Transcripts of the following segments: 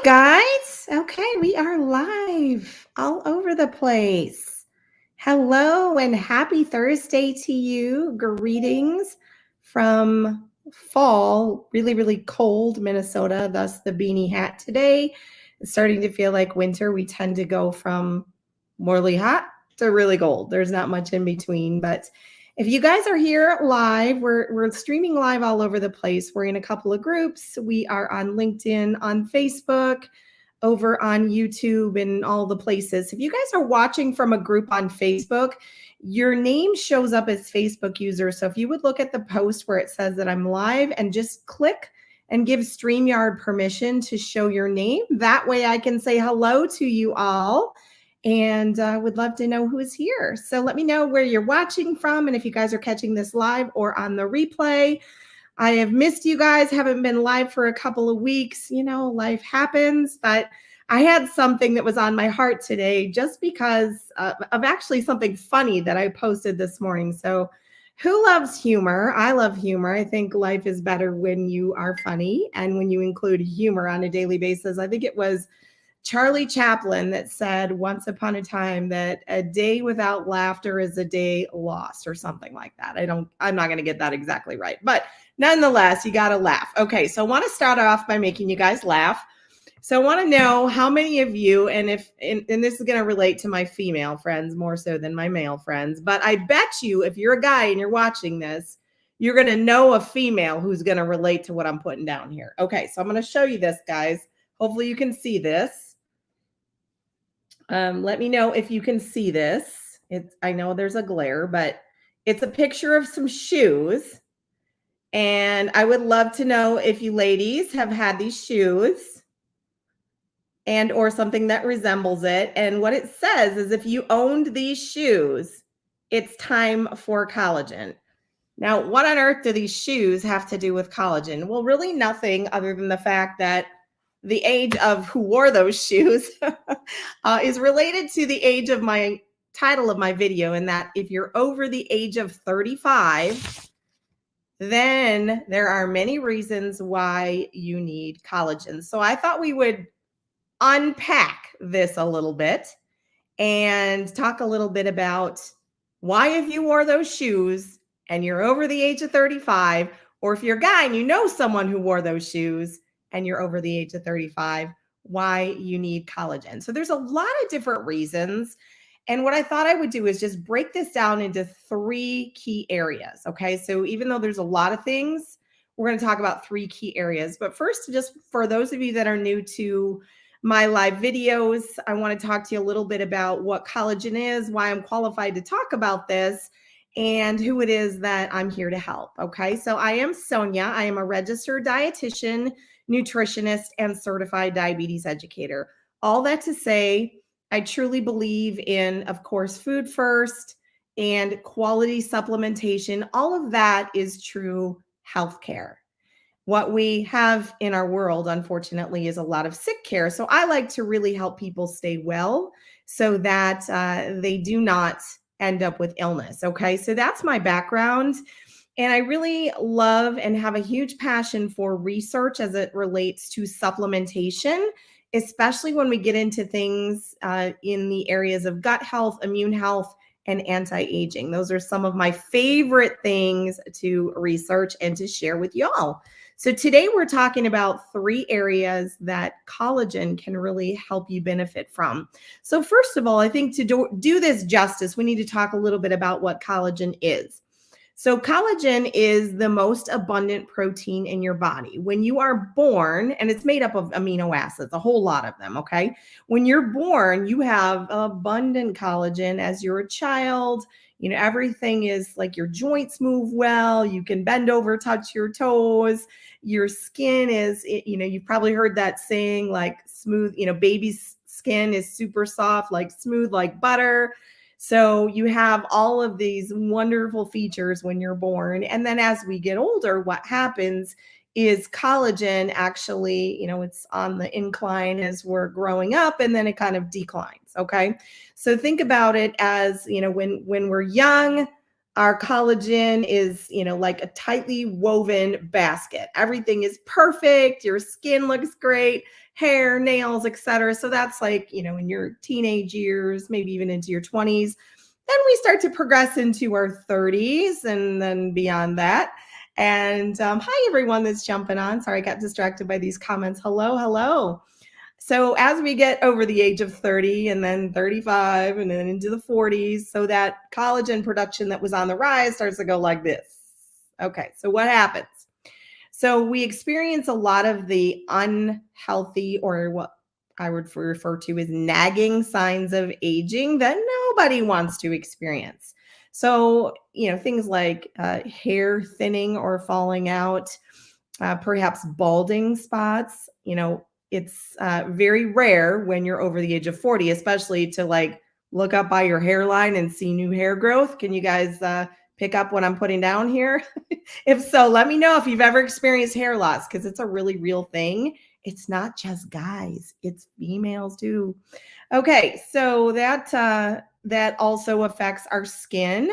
guys. Okay, we are live all over the place. Hello and happy Thursday to you. Greetings from fall, really, really cold Minnesota, thus the beanie hat today. It's starting to feel like winter. We tend to go from morely hot to really cold. There's not much in between, but if you guys are here live, we're streaming live all over the place. We're in a couple of groups. We are on LinkedIn, on Facebook, over on YouTube, and all the places. If you guys are watching from a group on Facebook, your name shows up as Facebook user. So if you would look at the post where it says that I'm live and just click and give StreamYard permission to show your name, that way I can say hello to you all. And would love to know who is here. So let me know where you're watching from and if you guys are catching this live or on the replay. I have missed you guys, haven't been live for a couple of weeks. You know, life happens, but I had something that was on my heart today just because of actually something funny that I posted this morning. So who loves humor? I love humor. I think life is better when you are funny and when you include humor on a daily basis. I think it was Charlie Chaplin that said once upon a time that a day without laughter is a day lost or something like that. I'm not going to get that exactly right, but nonetheless, you got to laugh. Okay. So I want to start off by making you guys laugh. So I want to know how many of you, and this is going to relate to my female friends more so than my male friends, but I bet you if you're a guy and you're watching this, you're going to know a female who's going to relate to what I'm putting down here. Okay. So I'm going to show you this, guys. Hopefully you can see this. Let me know if you can see this. I know there's a glare, but it's a picture of some shoes. And I would love to know if you ladies have had these shoes and or something that resembles it. And what it says is if you owned these shoes, it's time for collagen. Now, what on earth do these shoes have to do with collagen? Well, really nothing other than the fact that the age of who wore those shoes is related to the age of my title of my video, and that if you're over the age of 35, then there are many reasons why you need collagen. So I thought we would unpack this a little bit and talk a little bit about why if you wore those shoes and you're over the age of 35, or if you're a guy and you know someone who wore those shoes and you're over the age of 35, why you need collagen. So there's a lot of different reasons. And what I thought I would do is just break this down into 3 key areas. Okay. So even though there's a lot of things, we're going to talk about 3 key areas. But first, just for those of you that are new to my live videos, I want to talk to you a little bit about what collagen is, why I'm qualified to talk about this, and who it is that I'm here to help. Okay. So I am Sonia. I am a registered dietitian, nutritionist, and certified diabetes educator. All that to say, I truly believe in, of course, food first and quality supplementation. All of that is true healthcare. What we have in our world, unfortunately, is a lot of sick care. So I like to really help people stay well so that they do not end up with illness. Okay, so that's my background. And I really love and have a huge passion for research as it relates to supplementation, especially when we get into things in the areas of gut health, immune health, and anti-aging. Those are some of my favorite things to research and to share with y'all. So today we're talking about 3 areas that collagen can really help you benefit from. So first of all, I think to do this justice, we need to talk a little bit about what collagen is. So collagen is the most abundant protein in your body. When you are born, and it's made up of amino acids, a whole lot of them, okay? When you're born, you have abundant collagen as you're a child. You know, everything is like your joints move well. You can bend over, touch your toes. Your skin is, you know, you've probably heard that saying like smooth, you know, baby's skin is super soft, like smooth, like butter. So you have all of these wonderful features when you're born. And then as we get older, what happens is collagen actually, you know, it's on the incline as we're growing up and then it kind of declines. Okay. So think about it as, you know, when we're young, our collagen is, you know, like a tightly woven basket. Everything is perfect. Your skin looks great. hair, nails, etc. So that's like, in your teenage years, maybe even into your 20s. Then we start to progress into our 30s and then beyond that. And hi, everyone that's jumping on. Sorry, I got distracted by these comments. Hello, hello. So as we get over the age of 30 and then 35 and then into the 40s, so that collagen production that was on the rise starts to go like this. Okay, so what happens? So we experience a lot of the unhealthy, or what I would refer to as nagging signs of aging that nobody wants to experience. So, things like hair thinning or falling out, perhaps balding spots. It's very rare when you're over the age of 40, especially to like look up by your hairline and see new hair growth. Can you guys pick up what I'm putting down here? If so, let me know if you've ever experienced hair loss, because it's a really real thing. It's not just guys, it's females too. Okay, so that also affects our skin.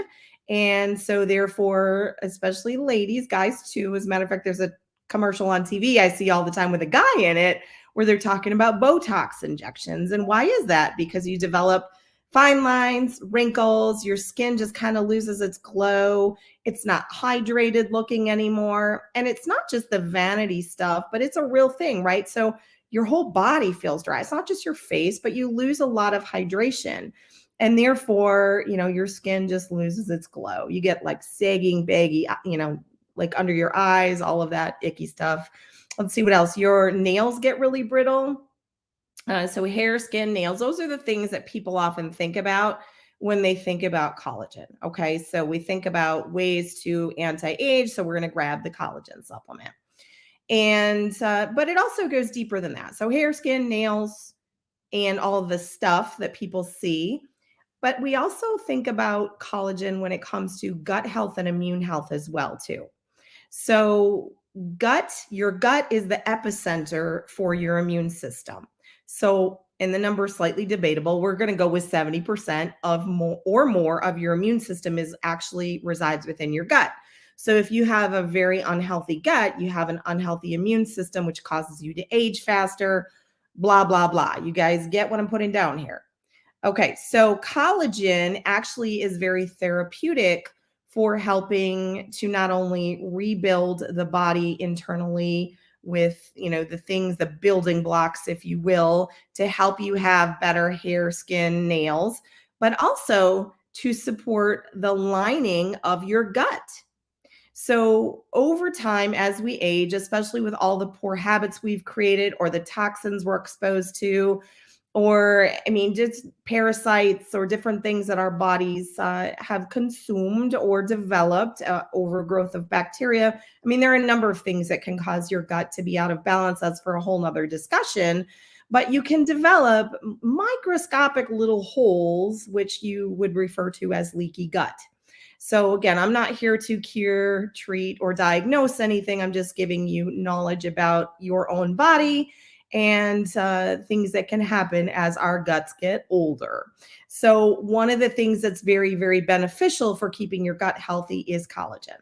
And so therefore, especially ladies, guys too. As a matter of fact, there's a commercial on TV I see all the time with a guy in it where they're talking about Botox injections. And why is that? Because you develop fine lines, wrinkles, your skin just kind of loses its glow. It's not hydrated looking anymore. And it's not just the vanity stuff, but it's a real thing, right? So your whole body feels dry. It's not just your face, but you lose a lot of hydration. And therefore, your skin just loses its glow. You get like sagging, baggy, like under your eyes, all of that icky stuff. Let's see what else. Your nails get really brittle. So hair, skin, nails, those are the things that people often think about when they think about collagen. Okay, so we think about ways to anti-age. So we're going to grab the collagen supplement. And but it also goes deeper than that. So hair, skin, nails, and all of the stuff that people see. But we also think about collagen when it comes to gut health and immune health as well too. So your gut is the epicenter for your immune system. So, and the number is slightly debatable. We're going to go with 70% of more of your immune system is actually resides within your gut. So if you have a very unhealthy gut, you have an unhealthy immune system, which causes you to age faster, blah, blah, blah. You guys get what I'm putting down here. Okay, so collagen actually is very therapeutic for helping to not only rebuild the body internally with, the things, the building blocks, if you will, to help you have better hair, skin, nails, but also to support the lining of your gut. So over time, as we age, especially with all the poor habits we've created or the toxins we're exposed to, or just parasites or different things that our bodies have consumed or developed, overgrowth of bacteria. There are a number of things that can cause your gut to be out of balance. That's for a whole nother discussion. But you can develop microscopic little holes, which you would refer to as leaky gut. So again, I'm not here to cure, treat, or diagnose anything. I'm just giving you knowledge about your own body and things that can happen as our guts get older. So one of the things that's very, very beneficial for keeping your gut healthy is collagen.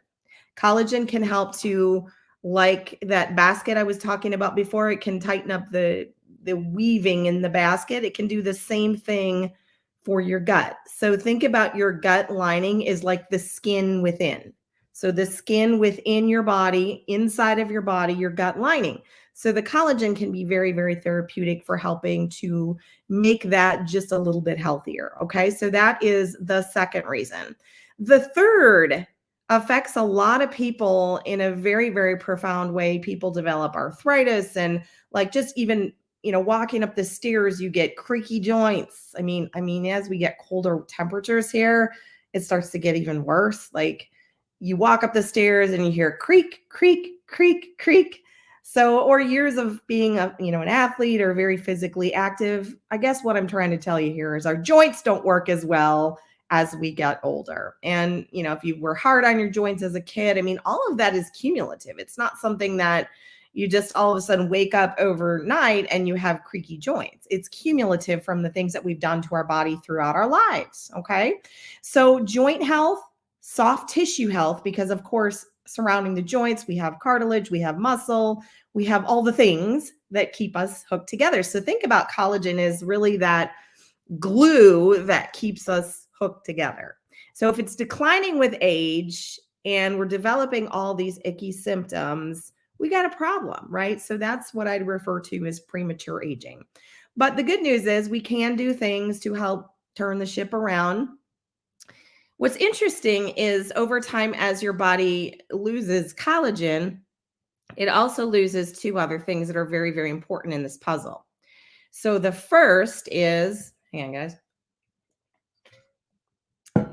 Collagen can help to, like that basket I was talking about before, it can tighten up the weaving in the basket. It can do the same thing for your gut. So think about your gut lining is like the skin within. So the skin within your body, inside of your body, your gut lining. So the collagen can be very, very therapeutic for helping to make that just a little bit healthier. Okay, so that is the second reason. The third affects a lot of people in a very, very profound way. People develop arthritis and like just even walking up the stairs, you get creaky joints. As we get colder temperatures here, it starts to get even worse. Like you walk up the stairs and you hear creak, creak, creak, creak. So, or years of being an athlete or very physically active. I guess what I'm trying to tell you here is our joints don't work as well as we get older. And, if you were hard on your joints as a kid, all of that is cumulative. It's not something that you just all of a sudden wake up overnight and you have creaky joints. It's cumulative from the things that we've done to our body throughout our lives. Okay. So joint health, soft tissue health, because of course, surrounding the joints, we have cartilage, we have muscle, we have all the things that keep us hooked together. So think about collagen is really that glue that keeps us hooked together. So if it's declining with age and we're developing all these icky symptoms, we got a problem, right? So that's what I'd refer to as premature aging. But the good news is we can do things to help turn the ship around. What's interesting is over time, as your body loses collagen, it also loses two other things that are very, very important in this puzzle. So the first is, hang on, guys,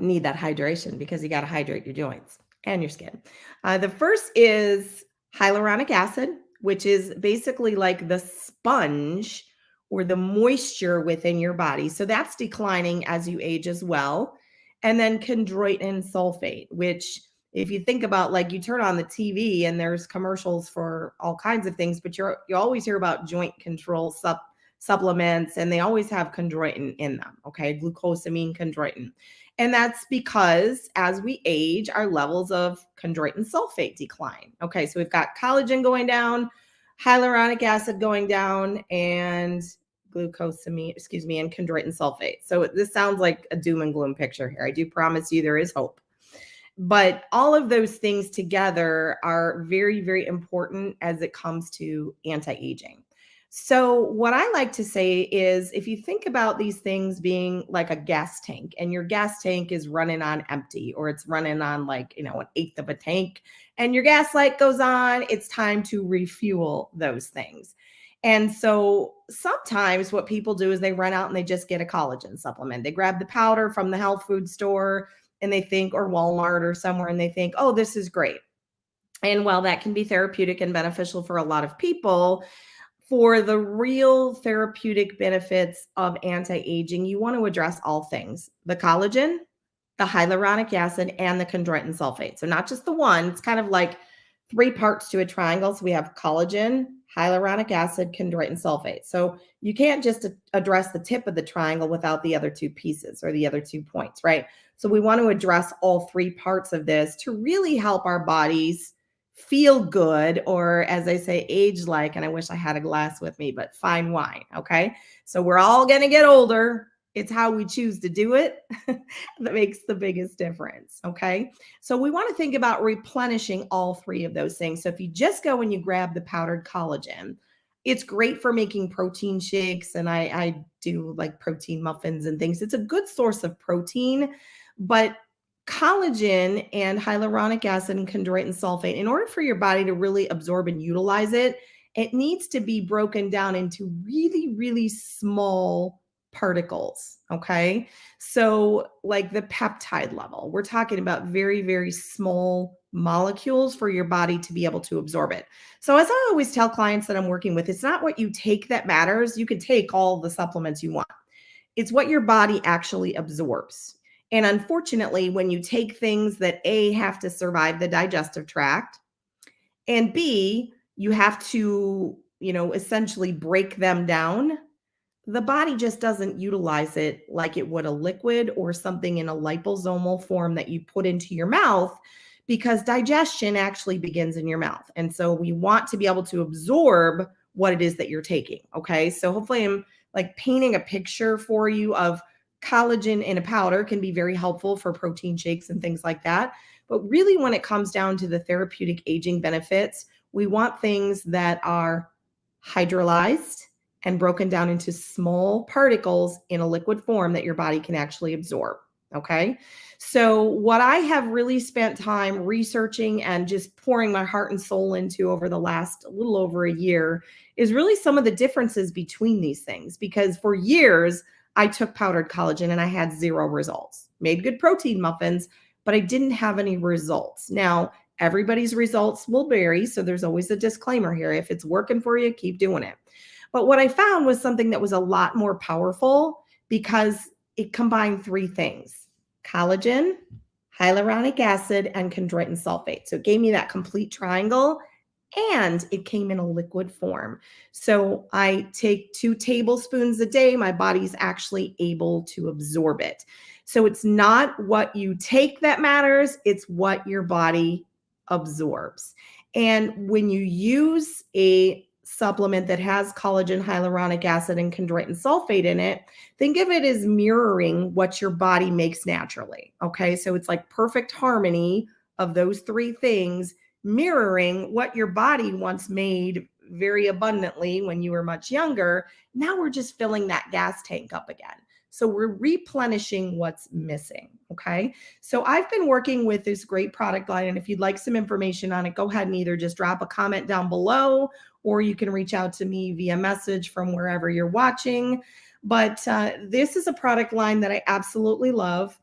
need that hydration because you got to hydrate your joints and your skin. The first is hyaluronic acid, which is basically like the sponge or the moisture within your body. So that's declining as you age as well. And then chondroitin sulfate, which if you think about, like, you turn on the TV and there's commercials for all kinds of things, but you always hear about joint control supplements, and they always have chondroitin in them. Okay, glucosamine chondroitin. And that's because as we age, our levels of chondroitin sulfate decline. Okay, so we've got collagen going down, hyaluronic acid going down, and and chondroitin sulfate. So this sounds like a doom and gloom picture here. I do promise you there is hope. But all of those things together are very, very important as it comes to anti-aging. So what I like to say is, if you think about these things being like a gas tank, and your gas tank is running on empty, or it's running on, like, an eighth of a tank, and your gas light goes on, it's time to refuel those things. And so sometimes what people do is they run out and they just get a collagen supplement. They grab the powder from the health food store and they think, or Walmart or somewhere, and they think, oh, this is great. And while that can be therapeutic and beneficial for a lot of people, for the real therapeutic benefits of anti-aging, you want to address all things: the collagen, the hyaluronic acid, and the chondroitin sulfate. So not just the one, it's kind of like three parts to a triangle. So we have collagen, hyaluronic acid, chondroitin sulfate. So you can't just address the tip of the triangle without the other two pieces or the other 2 points, right? So we want to address all three parts of this to really help our bodies feel good, or as I say, age like, and I wish I had a glass with me, but fine wine. Okay. So we're all going to get older. It's how we choose to do it that makes the biggest difference. Okay. So we want to think about replenishing all three of those things. So if you just go and you grab the powdered collagen, it's great for making protein shakes. And I do like protein muffins and things. It's a good source of protein, but collagen and hyaluronic acid and chondroitin sulfate, in order for your body to really absorb and utilize it, it needs to be broken down into really, really small particles. Okay. So, like the peptide level, we're talking about very, very small molecules for your body to be able to absorb it. So, as I always tell clients that I'm working with, it's not what you take that matters. You can take all the supplements you want, it's what your body actually absorbs. And unfortunately, when you take things that A, have to survive the digestive tract, and B, you have to, essentially break them down, the body just doesn't utilize it like it would a liquid or something in a liposomal form that you put into your mouth, because digestion actually begins in your mouth. And so we want to be able to absorb what it is that you're taking. Okay. So hopefully I'm like painting a picture for you of collagen in a powder can be very helpful for protein shakes and things like that. But really, when it comes down to the therapeutic aging benefits, we want things that are hydrolyzed and broken down into small particles in a liquid form that your body can actually absorb. Okay. So what I have really spent time researching and just pouring my heart and soul into over the last little over a year is really some of the differences between these things. Because for years, I took powdered collagen and I had zero results. Made good protein muffins, but I didn't have any results. Now, everybody's results will vary. So there's always a disclaimer here. If it's working for you, keep doing it. But what I found was something that was a lot more powerful because it combined three things: collagen, hyaluronic acid, and chondroitin sulfate. So it gave me that complete triangle, and it came in a liquid form. So I take 2 tablespoons a day. My body's actually able to absorb it. So it's not what you take that matters, it's what your body absorbs. And when you use a supplement that has collagen, hyaluronic acid, and chondroitin sulfate in it, think of it as mirroring what your body makes naturally. Okay. So it's like perfect harmony of those three things, mirroring what your body once made very abundantly when you were much younger. Now we're just filling that gas tank up again. So we're replenishing what's missing. Okay. So I've been working with this great product line. And if you'd like some information on it, go ahead and either just drop a comment down below, or you can reach out to me via message from wherever you're watching. But this is a product line that I absolutely love.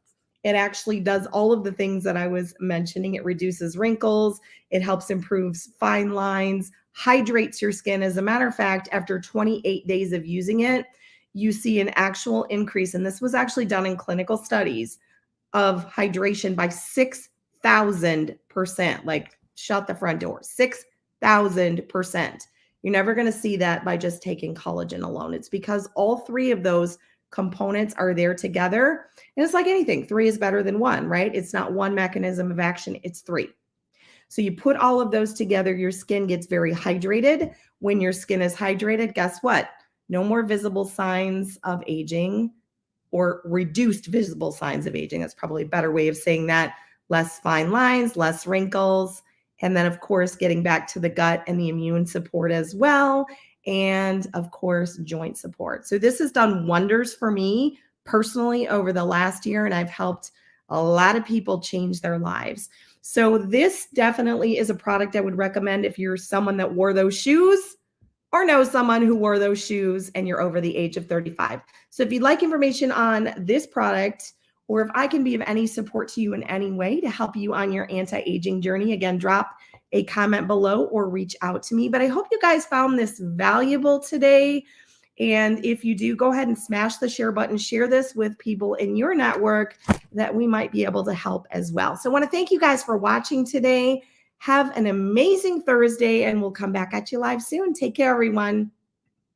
It actually does all of the things that I was mentioning. It reduces wrinkles. It helps improve fine lines, hydrates your skin. As a matter of fact, after 28 days of using it, you see an actual increase. And this was actually done in clinical studies of hydration by 6,000%. Like, shut the front door, 6,000%. You're never going to see that by just taking collagen alone. It's because all three of those components are there together. And it's like anything, three is better than one, right? It's not one mechanism of action, it's three. So you put all of those together, your skin gets very hydrated. When your skin is hydrated, guess what? No more visible signs of aging, or reduced visible signs of aging. That's probably a better way of saying that. Less fine lines, less wrinkles. And then, of course, getting back to the gut and the immune support as well. And, of course, joint support. So this has done wonders for me personally over the last year, and I've helped a lot of people change their lives. So this definitely is a product I would recommend if you're someone that wore those shoes, or know someone who wore those shoes and you're over the age of 35. So if you'd like information on this product, or if I can be of any support to you in any way to help you on your anti-aging journey, again, drop a comment below or reach out to me. But I hope you guys found this valuable today. And if you do, go ahead and smash the share button, share this with people in your network that we might be able to help as well. So I want to thank you guys for watching today. Have an amazing Thursday, and we'll come back at you live soon. Take care, everyone.